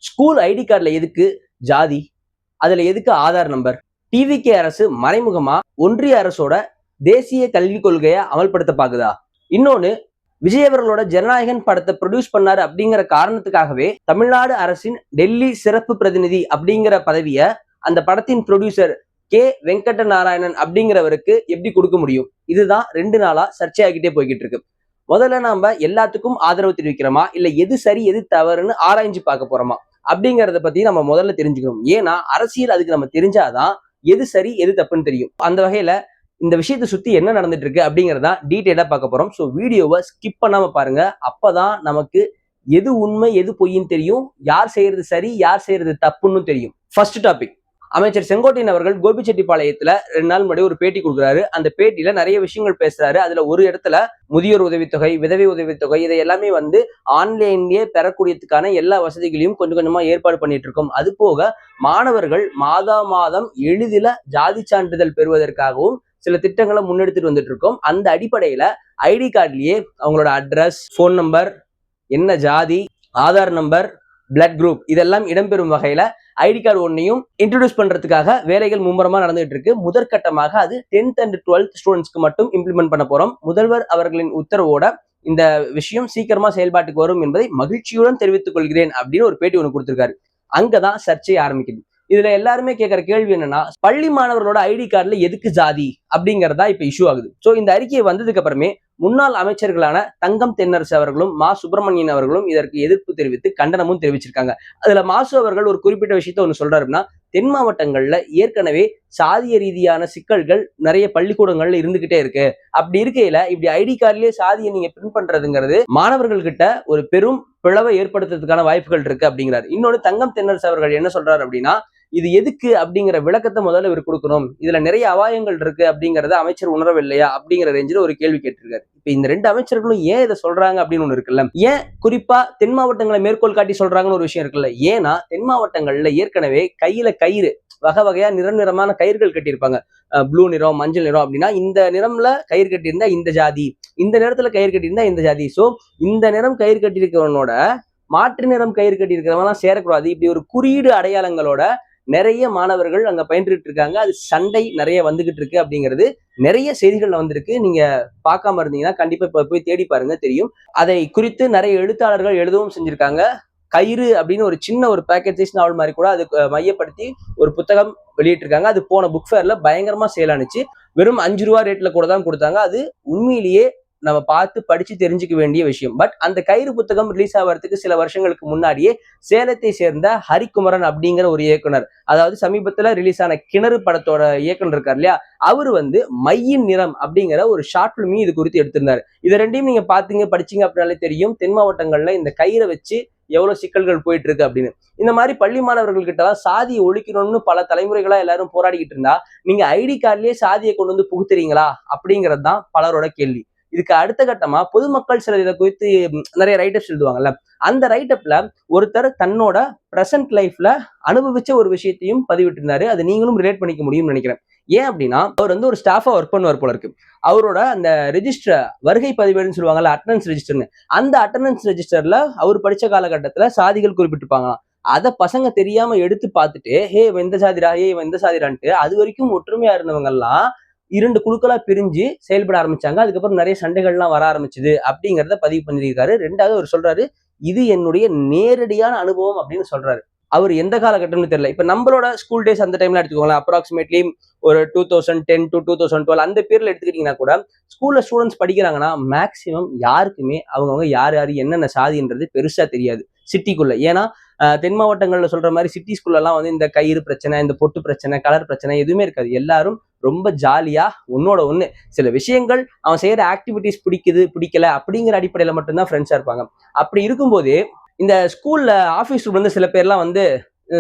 School ID கார்டுல எதுக்கு ஜாதி, அதுல எதுக்கு ஆதார் நம்பர்? டிவிகே அரசு மறைமுகமா ஒன்றிய அரசோட தேசிய கல்விக் கொள்கையை அமல்படுத்த பாக்குதா? இன்னொன்னு, விஜய் அவர்களோட ஜனநாயகன் படத்தை ப்ரொடியூஸ் பண்ணாரு அப்படிங்கிற காரணத்துக்காகவே தமிழ்நாடு அரசின் டெல்லி சிறப்பு பிரதிநிதி அப்படிங்கிற பதவியை அந்த படத்தின் ப்ரொடியூசர் கே வெங்கட நாராயணன் அப்படிங்கிறவருக்கு எப்படி கொடுக்க முடியும்? இதுதான் 2 நாளா சர்ச்சையாகிட்டே போய்கிட்டு இருக்கு. முதல்ல நாம எல்லாத்துக்கும் ஆதரவு தெரிவிக்கிறோமா, இல்ல எது சரி எது தவறுன்னு ஆராய்ஞ்சு பார்க்க போறோமா அப்படிங்கறத பத்தி நம்ம முதல்ல தெரிஞ்சுக்கணும். ஏன்னா அரசியல் அதுக்கு நம்ம தெரிஞ்சாதான் எது சரி எது தப்புன்னு தெரியும். அந்த வகையில இந்த விஷயத்தை சுத்தி என்ன நடந்துட்டு இருக்கு அப்படிங்கறத டீட்டெயிலா பார்க்க போறோம். ஸோ வீடியோவை ஸ்கிப் பண்ணாம பாருங்க. அப்பதான் நமக்கு எது உண்மை எது பொய்ன்னு தெரியும், யார் செய்யறது சரி யார் செய்யறது தப்புன்னு தெரியும். ஃபர்ஸ்ட் டாபிக், அமைச்சர் செங்கோட்டையன் அவர்கள் கோபிச்செட்டிப்பாளையத்துல 2 நாள் முன்னாடி ஒரு பேட்டி கொடுக்குறாரு. அந்த பேட்டியில நிறைய விஷயங்கள் பேசுறாரு. அதுல ஒரு இடத்துல முதியோர் உதவித்தொகை, விதவை உதவித்தொகை இதை எல்லாமே ஆன்லைன்லயே பெறக்கூடியதுக்கான எல்லா வசதிகளையும் கொஞ்சம் கொஞ்சமா ஏற்பாடு பண்ணிட்டு இருக்கோம். அது போக மாணவர்கள் மாதம் எளிதில ஜாதி சான்றிதழ் பெறுவதற்காகவும் சில திட்டங்களை முன்னெடுத்துட்டு வந்துட்டு இருக்கோம். அந்த அடிப்படையில ஐடி கார்டுலயே அவங்களோட அட்ரஸ், போன் நம்பர், என்ன ஜாதி, ஆதார் நம்பர், பிளட் குரூப் இதெல்லாம் இடம்பெறும் வகையில ஐடி கார்டு ஒன்னையும் இன்ட்ரோடியூஸ் பண்றதுக்காக வேலைகள் மும்முரமா நடந்துட்டு இருக்கு. முதற்கட்டமாக அது 10th and 12th ஸ்டூடெண்ட்ஸ்க்கு மட்டும் இம்ப்ளிமெண்ட் பண்ண போறோம். முதல்வர் அவர்களின் உத்தரவோட இந்த விஷயம் சீக்கிரமா செயல்பாட்டுக்கு வரும் என்பதை மகிழ்ச்சியுடன் தெரிவித்துக் கொள்கிறேன் அப்படின்னு ஒரு பேட்டி ஒன்று கொடுத்திருக்காரு. அங்கதான் சர்ச்சை ஆரம்பிக்குது. இதுல எல்லாருமே கேட்கிற கேள்வி என்னன்னா, பள்ளி மாணவர்களோட ஐடி கார்டுல எதுக்கு ஜாதி அப்படிங்கறதா இப்ப இஷ்யூ ஆகுது. சோ இந்த அறிக்கையை வந்ததுக்கு அப்புறமே முன்னாள் அமைச்சர்களான தங்கம் தென்னரசு அவர்களும் மா சுப்பிரமணியன் அவர்களும் இதற்கு எதிர்ப்பு தெரிவித்து கண்டனமும் தெரிவிச்சிருக்காங்க. அதுல மாசு அவர்கள் ஒரு குறிப்பிட்ட விஷயத்த ஒண்ணு சொல்றாருன்னா, தென் மாவட்டங்கள்ல ஏற்கனவே சாதிய ரீதியான சிக்கல்கள் நிறைய பள்ளிக்கூடங்கள்ல இருந்துகிட்டே இருக்கு. அப்படி இருக்கையில இப்படி ஐடி கார்டுலயே சாதியை நீங்க பிரிண்ட் பண்றதுங்கிறது மாணவர்கள் கிட்ட ஒரு பெரும் பிளவை ஏற்படுத்துறதுக்கான வாய்ப்புகள் இருக்கு அப்படிங்கிறாரு. இன்னொன்னு, தங்கம் தென்னரசு அவர்கள் என்ன சொல்றாரு அப்படின்னா, இது எதுக்கு அப்படிங்கிற விளக்கத்தை முதல்ல இவர் கொடுக்கணும், இதுல நிறைய அபாயங்கள் இருக்கு அப்படிங்கறத அமைச்சர் உணரவில்லையா அப்படிங்கிற ரேஞ்சில் ஒரு கேள்வி கேட்டிருக்காரு. இப்ப இந்த 2 அமைச்சர்களும் ஏன் இதை சொல்றாங்க அப்படின்னு ஒண்ணு இருக்குல்ல, ஏன் குறிப்பா தென் மாவட்டங்களை மேற்கோள் காட்டி சொல்றாங்கன்னு ஒரு விஷயம் இருக்குல்ல. ஏன்னா தென் மாவட்டங்கள்ல ஏற்கனவே கையில கயிறு வகை வகையா நிறமான கயிறுகள் கட்டியிருப்பாங்க. ப்ளூ நிறம், மஞ்சள் நிறம் அப்படின்னா இந்த நிறம்ல கயிறு கட்டியிருந்தா இந்த ஜாதி, இந்த நிறத்துல கயிறு கட்டியிருந்தா இந்த ஜாதி. சோ இந்த நிறம் கயிறு கட்டியிருக்கிறவனோட மாற்று நிறம் கயிறு கட்டியிருக்கிறவன் சேரக்கூடாது. இப்படி ஒரு குறியீடு அடையாளங்களோட நிறைய மாணவர்கள் அங்க பயின்றுட்டு இருக்காங்க. அது சண்டை நிறைய வந்துகிட்டு இருக்கு அப்படிங்கிறது நிறைய செய்திகள்ல வந்திருக்கு. நீங்க பார்க்காம இருந்தீங்கன்னா கண்டிப்பா இப்ப போய் தேடி பாருங்க, தெரியும். அதை குறித்து நிறைய எழுத்தாளர்கள் எழுதவும் செஞ்சிருக்காங்க. கயிறு அப்படின்னு ஒரு சின்ன ஒரு பேக்கெட் சைஸ் நாவல் மாதிரி கூட அது மையப்படுத்தி ஒரு புத்தகம் வெளியிட்டிருக்காங்க. அது போன புக் ஃபேர்ல பயங்கரமா சேல் ஆனிச்சு. வெறும் 5 ரூபா ரேட்ல கூட தான் கொடுத்தாங்க. அது உண்மையிலேயே நம்ம பார்த்து படிச்சு தெரிஞ்சுக்க வேண்டிய விஷயம். பட் அந்த கயிறு புத்தகம் ரிலீஸ் ஆகிறதுக்கு சில வருஷங்களுக்கு முன்னாடியே சேலத்தை சேர்ந்த ஹரிக்குமரன் அப்படிங்கிற ஒரு இயக்குனர், அதாவது சமீபத்துல ரிலீஸ் ஆன கிணறு படத்தோட இயக்குனர் இருக்கார் இல்லையா, அவரு மையின் நிறம் அப்படிங்கிற ஒரு ஷார்ட் பிலிமையும் இது குறித்து எடுத்திருந்தாரு. இது ரெண்டையும் நீங்க பாத்தீங்க படிச்சீங்க அப்படின்னாலே தெரியும் தென் மாவட்டங்கள்ல இந்த கயிறை வச்சு எவ்வளவு சிக்கல்கள் போயிட்டு இருக்கு அப்படின்னு. இந்த மாதிரி பள்ளி மாணவர்கள் கிட்ட எல்லாம் சாதியை ஒழிக்கணும்னு பல தலைமுறைகளா எல்லாரும் போராடிக்கிட்டு இருந்தா, நீங்க ஐடி கார்டுலயே சாதியை கொண்டு புகுத்துறீங்களா அப்படிங்கிறது தான் பலரோட கேள்வி. இதுக்கு அடுத்த கட்டமா பொதுமக்கள் சிலர் இதை குறித்து நிறைய ரைட்டப்ஸ் எழுதுவாங்கல்ல, அந்த ரைட்டப்ல ஒருத்தர் தன்னோட பிரசன்ட் லைஃப்ல அனுபவிச்ச ஒரு விஷயத்தையும் பதிவிட்டு இருந்தாரு. அதை நீங்களும் ரிலேட் பண்ணிக்க முடியும்னு நினைக்கிறேன். ஏன் அப்படின்னா, அவர் ஒரு ஸ்டாஃபா ஒர்க் பண்ணுவார் போல இருக்கு. அவரோட அந்த ரெஜிஸ்டர் வருகை பதிவேடுன்னு சொல்லுவாங்கல்ல, அட்டண்டன்ஸ் ரெஜிஸ்டர்னு, அந்த அட்டண்டன்ஸ் ரெஜிஸ்டர்ல அவர் படிச்ச காலகட்டத்துல சாதிகள் குறிப்பிட்டிருப்பாங்களாம். அதை பசங்க தெரியாம எடுத்து பார்த்துட்டு, ஹே இந்த சாதிரா, இந்த சாதிரான்ட்டு அது வரைக்கும் ஒற்றுமையா இருந்தவங்க எல்லாம் 2 குழுக்களா பிரிஞ்சு செயல்பட ஆரம்பிச்சாங்க. அதுக்கப்புறம் நிறைய சண்டைகள்லாம் வர ஆரம்பிச்சுது அப்படிங்கிறத பதிவு பண்ணியிருக்காரு. 2வது அவர் சொல்றாரு, இது என்னுடைய நேரடியான அனுபவம் அப்படின்னு சொல்றாரு. அவர் எந்த காலகட்டம்னு தெரியல. இப்ப நம்மளோட ஸ்கூல் டேஸ் அந்த டைம்ல எடுத்துக்கோங்களேன், அப்ராக்சிமேட்லி ஒரு 2010 to 2012 அந்த பேர்ல எடுத்துக்கிட்டீங்கன்னா கூட ஸ்கூல்ல ஸ்டூடெண்ட்ஸ் படிக்கிறாங்கன்னா மேக்சிமம் யாருக்குமே அவங்கவுங்க யார் யாரு என்னென்ன சாதின்றது பெருசா தெரியாது சிட்டிக்குள்ள. ஏன்னா தென் மாவட்டங்கள்ல சொல்ற மாதிரி சிட்டி ஸ்கூல்லலாம் இந்த கயிறு பிரச்சனை, இந்த பொட்டு பிரச்சனை, கலர் பிரச்சனை எதுவுமே இருக்காது. எல்லாரும் ரொம்ப ஜாலியா ஒன்னோட ஒண்ணு சில விஷயங்கள் அவன் செய்யற ஆக்டிவிட்டிஸ் பிடிக்குது பிடிக்கல அப்படிங்கிற அடிப்படையில மட்டும்தான் ஃப்ரெண்ட்ஸா இருப்பாங்க. அப்படி இருக்கும்போது இந்த ஸ்கூல்ல ஆபீஸ் சில பேர்லாம்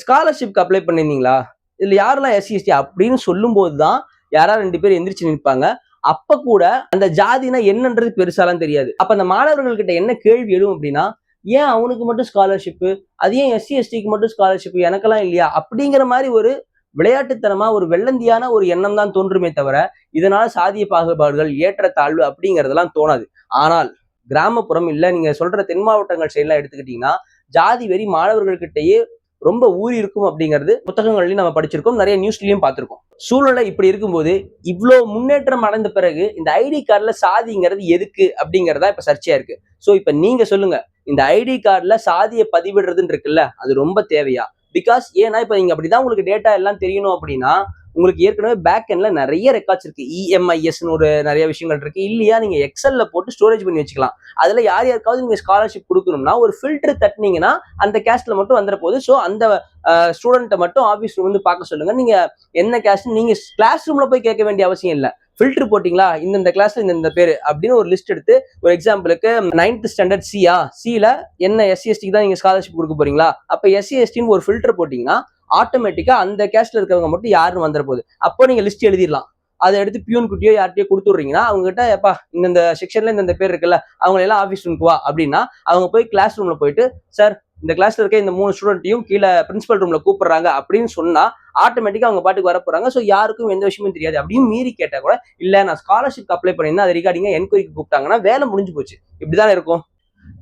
ஸ்காலர்ஷிப்க்கு அப்ளை பண்ணிருந்தீங்களா, இதுல யாரெல்லாம் SC/ST அப்படின்னு சொல்லும் போதுதான் யாரா 2 பேர் எந்திரிச்சு நிற்பாங்க. அப்ப கூட அந்த ஜாதினா என்னன்றது பெருசாலாம் தெரியாது. அப்ப அந்த மாணவர்கள் கிட்ட என்ன கேள்வி எழும் அப்படின்னா, ஏன் அவனுக்கு மட்டும் ஸ்காலர்ஷிப், அது ஏன் SC/STக்கு மட்டும் ஸ்காலர்ஷிப், எனக்கெல்லாம் இல்லையா அப்படிங்கிற மாதிரி ஒரு விளையாட்டுத்தனமா ஒரு வெள்ளந்தியான ஒரு எண்ணம் தான் தோன்றுமே தவிர இதனால சாதிய பாகுபாடுகள் ஏற்றத்தாழ்வு அப்படிங்கறதெல்லாம் தோணாது. ஆனால் கிராமப்புறம் இல்ல நீங்க சொல்ற தென் மாவட்டங்கள் சைட்லாம் எடுத்துக்கிட்டீங்கன்னா ஜாதி வெறி மாணவர்கள்கிட்டயே ரொம்ப ஊறி இருக்கும் அப்படிங்கிறது புத்தகங்கள்லயும் நம்ம படிச்சிருக்கோம், நிறைய நியூஸ்லயும் பார்த்திருக்கோம். சூழ்நிலை இப்படி இருக்கும்போது இவ்வளவு முன்னேற்றம் அடைந்த பிறகு இந்த ஐடி கார்டுல சாதிங்கிறது எதுக்கு அப்படிங்கறதா இப்ப சர்ச்சையா இருக்கு. சோ இப்ப நீங்க சொல்லுங்க, இந்த ஐடி கார்டுல சாதியை பதிவிடுறதுன்னு இருக்குல்ல, அது ரொம்ப தேவையா? பிகாஸ் ஏன்னா இப்ப நீங்க அப்படிதான் உங்களுக்கு டேட்டா எல்லாம் தெரியணும் அப்படின்னா உங்களுக்கு ஏற்கனவே பேக் எண்ட்ல நிறைய ரெக்கார்ட்ஸ் இருக்கு. இஎம்ஐஎஸ்னு ஒரு நிறைய விஷயங்கள் இருக்கு. இல்லையா நீங்க எக்ஸல்ல போட்டு ஸ்டோரேஜ் பண்ணி வச்சுக்கலாம். அதுல யார் யாருக்காவது நீங்க ஸ்காலர்ஷிப் கொடுக்கணும்னா ஒரு ஃபில்டர் தட்டினீங்கன்னா அந்த கேஸ்ட்ல மட்டும் வந்துட போகுது. ஸோ அந்த ஸ்டூடெண்ட்டை மட்டும் ஆஃபீஸ் வந்து பார்க்க சொல்லுங்க. நீங்க என்ன கேஸ்ட் நீங்க கிளாஸ் ரூம்ல போய் கேட்க வேண்டிய அவசியம் இல்லை. ஃபில்டர் போட்டிங்களா, இந்த கிளாஸ்ல இந்த பேரு அப்படின்னு ஒரு லிஸ்ட் எடுத்து, ஒரு எக்ஸாம்பிளுக்கு 9th ஸ்டாண்டர்ட் சியா, சில என்ன எஸ்சி எஸ்டிக்கு தான் நீங்க ஸ்காலர்ஷிப் கொடுக்க போறீங்களா, அப்ப எஸ்சி எஸ்டின்னு ஒரு ஃபில்டர் போட்டீங்கன்னா ஆட்டோமேட்டிக்கா அந்த கேஸ்ட்ல இருக்கிறவங்க மட்டும் யாருன்னு வந்துட போகுது. அப்போ நீங்க லிஸ்ட் எழுதிடலாம். அதை எடுத்து பியூன் குட்டியோ யார்கிட்டயோ கொடுத்துட்றீங்கன்னா அவங்க கிட்ட எப்பா இந்த செக்ஷன்ல இந்த பேர் இருக்குல்ல, அவங்க எல்லாம் ஆஃபீஸ் ரூமுக்கு வா அப்படின்னா அவங்க போய் கிளாஸ் ரூம்ல போயிட்டு, சார் இந்த கிளாஸ்ல இருக்க இந்த 3 ஸ்டூடெண்ட்டையும் கீழே பிரின்சிபல் ரூம்ல கூப்பிடுறாங்க அப்படின்னு சொன்னா ஆட்டோமேட்டிக்கா அவங்க பாட்டுக்கு வர போறாங்க. ஸோ யாருக்கும் எந்த விஷயமும் தெரியாது. அப்படியும் மீறி கேட்டா கூட இல்ல நான் ஸ்காலர்ஷிப் அப்ளை பண்ணியிருந்தேன், அது ரிகார்டிங்கா என்கொயரிக்கு கூப்பிட்டாங்கன்னா வேலை முடிஞ்சு போச்சு. இப்படிதான் இருக்கும்,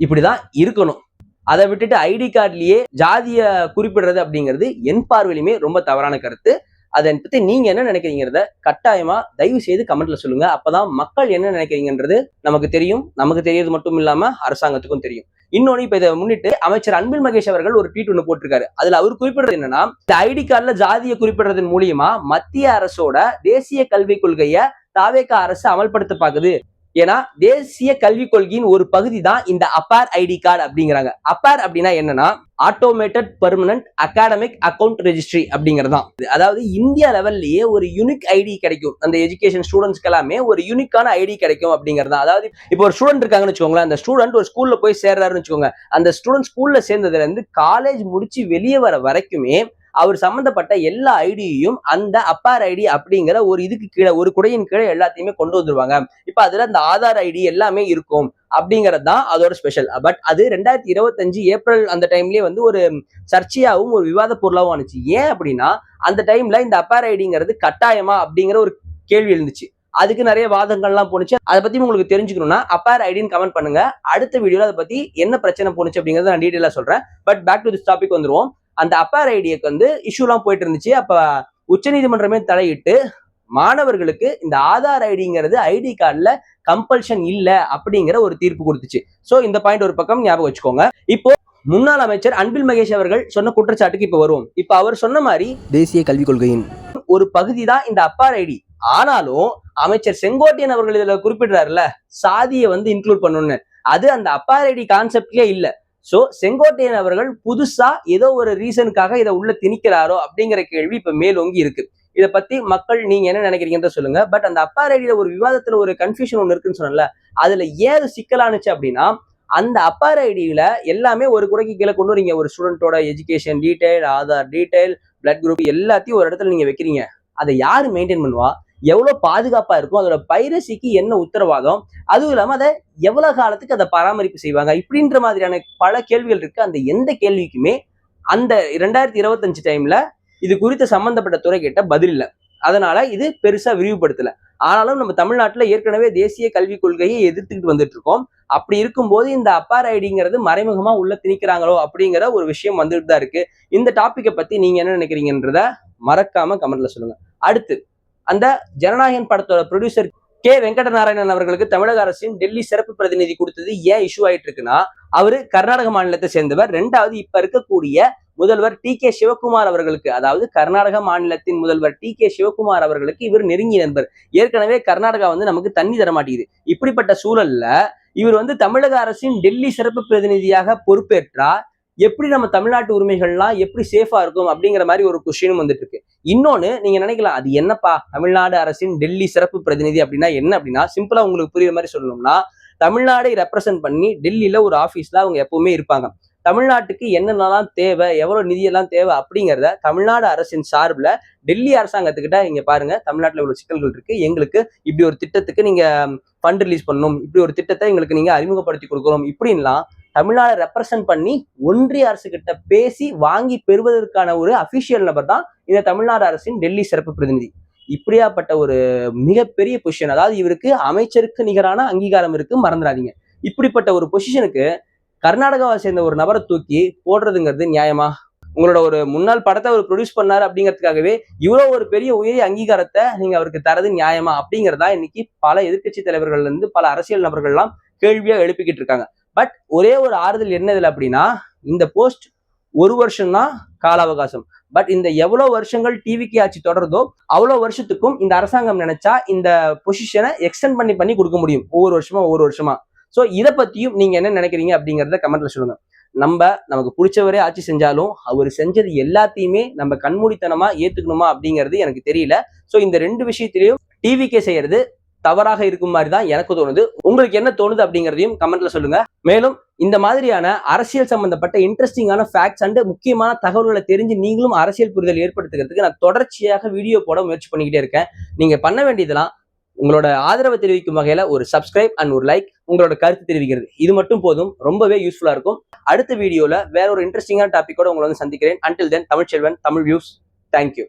இப்படிதான் இருக்கணும். அதை விட்டுட்டு ஐடி கார்டுலயே ஜாதிய குறிப்பிடுறது அப்படிங்கிறது என் பார்வையிலுமே ரொம்ப தவறான கருத்து. அதை பத்தி நீங்க என்ன நினைக்கிறீங்கிறத கட்டாயமா தயவு செய்து கமெண்ட்ல சொல்லுங்க. அப்பதான் மக்கள் என்ன நினைக்கிறீங்கன்றது நமக்கு தெரியும். நமக்கு தெரியறது மட்டும் இல்லாம அரசாங்கத்துக்கும் தெரியும். இன்னொன்னு இப்ப இதை முன்னிட்டு அமைச்சர் அன்பில் மகேஷ் அவர்கள் ஒரு ட்வீட் ஒன்று போட்டிருக்காரு. அதுல அவர் குறிப்பிடுறது என்னன்னா, இந்த ஐடி கார்டுல ஜாதியை குறிப்பிடுறதன் மூலியமா மத்திய அரசோட தேசிய கல்விக் கொள்கையை தாவேகா அரசு அமல்படுத்த பாக்குது. ஏன்னா தேசிய கல்விக் கொள்கையின் ஒரு பகுதி தான் இந்த அப்பார் ஐடி கார்டு அப்படிங்கிறாங்க. அப்பார் அப்படின்னா என்னன்னா automated permanent academic account registry அப்படிங்கறதுதான். அதாவது இந்தியா லெவல்லயே ஒரு யூனிக் ஐடி கிடைக்கும். அந்த எஜுகேஷன் ஸ்டூடெண்ட்ஸ்க்கு எல்லாமே ஒரு யூனிக்கான ஐடி கிடைக்கும் அப்படிங்கிறது. அதாவது இப்போ ஒரு ஸ்டூடெண்ட் இருக்காங்கன்னு வச்சுக்கோங்களேன், அந்த ஸ்டூடெண்ட் ஒரு ஸ்கூல்ல போய் சேர்றாருன்னு வச்சுக்கோங்க, அந்த ஸ்டூடெண்ட் ஸ்கூல்ல சேர்ந்ததுல இருந்து காலேஜ் முடிச்சு வெளியே வர வரைக்குமே அவர் சம்பந்தப்பட்ட எல்லா ஐடியையும் அந்த அப்பார் ஐடி அப்படிங்கிற ஒரு இதுக்கு கீழே, ஒரு குடையின் கீழே எல்லாத்தையுமே கொண்டு வந்துருவாங்க. இப்ப அதுல அந்த ஆதார் ஐடி எல்லாமே இருக்கும் அப்படிங்கிறது தான் அதோட ஸ்பெஷல். பட் அது 2025 ஏப்ரல் அந்த டைம்லயே வந்து ஒரு சர்ச்சையாகவும் ஒரு விவாத பொருளாகவும் ஆனிச்சு. ஏன் அப்படின்னா அந்த டைம்ல இந்த அப்பார் ஐடிங்கிறது கட்டாயமா அப்படிங்கிற ஒரு கேள்வி எழுந்துச்சு. அதுக்கு நிறைய வாதங்கள்லாம் போனுச்சு. அதை பத்தி உங்களுக்கு தெரிஞ்சுக்கணும்னா அப்பார் ஐடின்னு கமெண்ட் பண்ணுங்க. அடுத்த வீடியோல அதை பத்தி என்ன பிரச்சனை போனுச்சு அப்படிங்கறத நான் டீடைலா சொல்றேன். But back to this topic வந்துருவோம். அந்த அப்பார் ஐடிக்கு வந்து இஷ்யூ எல்லாம் போயிட்டு இருந்துச்சு. அப்ப உச்சநீதிமன்றமே தலையிட்டு மாணவர்களுக்கு இந்த ஆதார் ஐடிங்கிறது ஐடி கார்டுல கம்பல்ஷன் இல்ல அப்படிங்கிற ஒரு தீர்ப்பு கொடுத்துச்சு. சோ இந்த பாயிண்ட் ஒரு பக்கம் ஞாபகம் வச்சுக்கோங்க. இப்போ முன்னாள் அமைச்சர் அன்பில் மகேஷ் அவர்கள் சொன்ன குற்றச்சாட்டுக்கு இப்ப வருவோம். இப்ப அவர் சொன்ன மாதிரி தேசிய கல்விக் கொள்கையின் ஒரு பகுதி தான் இந்த அப்பார் ஐடி. ஆனாலும் அமைச்சர் செங்கோட்டையன் அவர்கள் இதுல குறிப்பிடுறாருல சாதியை வந்து இன்க்ளூட் பண்ணணும்னு, அது அந்த அப்பார் ஐடி கான்செப்ட்லயே இல்ல. சோ செங்கோட்டையன் அவர்கள் புதுசா ஏதோ ஒரு ரீசனுக்காக இதை உள்ள திணிக்கிறாரோ அப்படிங்கிற கேள்வி இப்ப மேலோங்கி இருக்கு. இதை பத்தி மக்கள் நீங்க என்ன நினைக்கிறீங்கன்னு சொல்லுங்க. பட் அந்த அப்பார் ஐடியில ஒரு விவாதத்துல ஒரு கன்ஃபியூஷன் ஒண்ணு இருக்குன்னு சொன்னல, அதுல ஏது சிக்கலானுச்சு அப்படின்னா அந்த அப்பார் ஐடியில எல்லாமே ஒரு குறைக்கு கீழே கொண்டு வரீங்க. ஒரு ஸ்டூடெண்டோட education detail, Aadhaar detail, blood group எல்லாத்தையும் ஒரு இடத்துல நீங்க வைக்கிறீங்க. அதை யாரு மெயின்டைன் பண்ணுவா, எவ்வளவு பாதுகாப்பா இருக்கும், அதோட பைரசிக்கு என்ன உத்தரவாதம், அதுவும் இல்லாம அதை எவ்வளவு காலத்துக்கு அதை பராமரிப்பு செய்வாங்க, இப்படின்ற மாதிரியான பல கேள்விகள் இருக்கு. அந்த எந்த கேள்விக்குமே அந்த 2025 டைம்ல இது குறித்த சம்பந்தப்பட்ட துறை கிட்ட பதில் இல்லை. அதனால இது பெருசா விரிவுபடுத்தல. ஆனாலும் நம்ம தமிழ்நாட்டுல ஏற்கனவே தேசிய கல்விக் கொள்கையை எதிர்த்துக்கிட்டு வந்துட்டு இருக்கோம். அப்படி இருக்கும்போது இந்த அப்பார் ஐடிங்கிறது மறைமுகமா உள்ள திணிக்கிறாங்களோ அப்படிங்கிற ஒரு விஷயம் வந்துட்டு தான் இருக்கு. இந்த டாபிக்கை பத்தி நீங்க என்ன நினைக்கிறீங்கன்றத மறக்காம கமெண்ட்ல சொல்லுங்க. அடுத்து அந்த ஜனநாயகன் படத்தோட ப்ரொடியூசர் கே வெங்கடநாராயணன் அவர்களுக்கு தமிழக அரசின் டெல்லி சிறப்பு பிரதிநிதி கொடுத்தது ஏன் இஷ்யூ ஆயிட்டு இருக்குன்னா, அவரு கர்நாடக மாநிலத்தை சேர்ந்தவர். ரெண்டாவது இப்ப இருக்கக்கூடிய முதல்வர் டி.கே. சிவகுமார் அவர்களுக்கு, அதாவது கர்நாடக மாநிலத்தின் முதல்வர் டி.கே. சிவகுமார் அவர்களுக்கு இவர் நெருங்கிய நண்பர். ஏற்கனவே கர்நாடகா வந்து நமக்கு தண்ணி தர மாட்டேங்குது. இப்படிப்பட்ட சூழல்ல இவர் வந்து தமிழக அரசின் டெல்லி சிறப்பு பிரதிநிதியாக பொறுப்பேற்றா எப்படி நம்ம தமிழ்நாட்டு உரிமைகள்லாம் எப்படி சேஃபா இருக்கும் அப்படிங்கிற மாதிரி ஒரு கொஸ்டினும் வந்துட்டு இருக்கு. இன்னொன்னு நீங்க நினைக்கலாம், அது என்னப்பா தமிழ்நாடு அரசின் டெல்லி சிறப்பு பிரதிநிதி அப்படின்னா என்ன அப்படின்னா, சிம்பிளா உங்களுக்கு புரியுற மாதிரி சொல்லணும்னா, தமிழ்நாடை ரெப்ரசென்ட் பண்ணி டெல்லியில ஒரு ஆபீஸ்ல அவங்க எப்பவுமே இருப்பாங்க. தமிழ்நாட்டுக்கு என்னென்னலாம் தேவை, எவ்வளவு நிதியெல்லாம் தேவை அப்படிங்கிறத தமிழ்நாடு அரசின் சார்பில் டெல்லி அரசாங்கத்துக்கிட்ட இங்க பாருங்க, தமிழ்நாட்டில் இவ்வளவு சிக்கல்கள் இருக்கு, எங்களுக்கு இப்படி ஒரு திட்டத்துக்கு நீங்க ஃபண்ட் ரிலீஸ் பண்ணணும், இப்படி ஒரு திட்டத்தை எங்களுக்கு நீங்க அறிமுகப்படுத்தி கொடுக்கணும், இப்படின்லாம் தமிழ்நாடு ரெப்ரசென்ட் பண்ணி ஒன்றிய அரசு கிட்ட பேசி வாங்கி பெறுவதற்கான ஒரு அபிஷியல் நபர் தான் இந்த தமிழ்நாடு அரசின் டெல்லி சிறப்பு பிரதிநிதி. இப்படியாப்பட்ட ஒரு மிகப்பெரிய பொசிஷன், அதாவது இவருக்கு அமைச்சருக்கு நிகரான அங்கீகாரம் இருக்கு, மறந்துடாதீங்க. இப்படிப்பட்ட ஒரு பொசிஷனுக்கு கர்நாடகாவை சேர்ந்த ஒரு நபரை தூக்கி போடுறதுங்கிறது நியாயமா? உங்களோட ஒரு முன்னாள் படத்தை அவர் ப்ரொடியூஸ் பண்ணாரு அப்படிங்கிறதுக்காகவே இவ்வளவு ஒரு பெரிய உயரிய அங்கீகாரத்தை நீங்க அவருக்கு தரது நியாயமா அப்படிங்கிறதா இன்னைக்கு பல எதிர்க்கட்சி தலைவர்கள்ல இருந்து பல அரசியல் நபர்கள்லாம் கேள்வியா எழுப்பிக்கிட்டு இருக்காங்க. பட் ஒரே ஒரு ஆறுதல் என்ன இதுல அப்படின்னா, இந்த போஸ்ட் 1 வருஷம் தான் கால அவகாசம். பட் இந்த எவ்வளவு வருஷங்கள் டிவிக்கு ஆட்சி தொடருதோ அவ்வளவு வருஷத்துக்கும் இந்த அரசாங்கம் நினைச்சா இந்த பொசிஷனை எக்ஸ்டெண்ட் பண்ணி கொடுக்க முடியும், ஒவ்வொரு வருஷமா. சோ இதை பத்தியும் நீங்க என்ன நினைக்கிறீங்க அப்படிங்கறத கமெண்ட்ல சொல்லுங்க. நமக்கு பிடிச்சவரே ஆட்சி செஞ்சாலும் அவர் செஞ்சது எல்லாத்தையுமே நம்ம கண்மூடித்தனமா ஏத்துக்கணுமா அப்படிங்கிறது எனக்கு தெரியல. சோ இந்த 2 விஷயத்திலையும் டிவிக்கே செய்யறது தவறாக இருக்கும் மாதிரி தான் எனக்கு தோணுது. உங்களுக்கு என்ன தோணுது அப்படிங்கிறதையும் கமெண்ட்ல சொல்லுங்க. மேலும் இந்த மாதிரியான அரசியல் சம்பந்தப்பட்ட இன்ட்ரெஸ்டிங்கான ஃபேக்ட்ஸ் அண்ட் முக்கியமான தகவல்களை தெரிஞ்சு நீங்களும் அரசியல் புரிதல் ஏற்படுத்துறதுக்கு நான் தொடர்ச்சியாக வீடியோ போட முயற்சி பண்ணிக்கிட்டே இருக்கேன். நீங்க பண்ண வேண்டியதெல்லாம் உங்களோட ஆதரவை தெரிவிக்கும் வகையில ஒரு சப்ஸ்கிரைப் அண்ட் ஒரு லைக், உங்களோட கருத்து தெரிவிக்கிறது, இது மட்டும் போதும். ரொம்பவே யூஸ்ஃபுல்லா இருக்கும். அடுத்த வீடியோல வேற ஒரு இன்ட்ரெஸ்டிங்கான டாபிக்கோட உங்களை வந்து சந்திக்கிறேன். Until then, Tamilselvan, Tamil views. Thank you.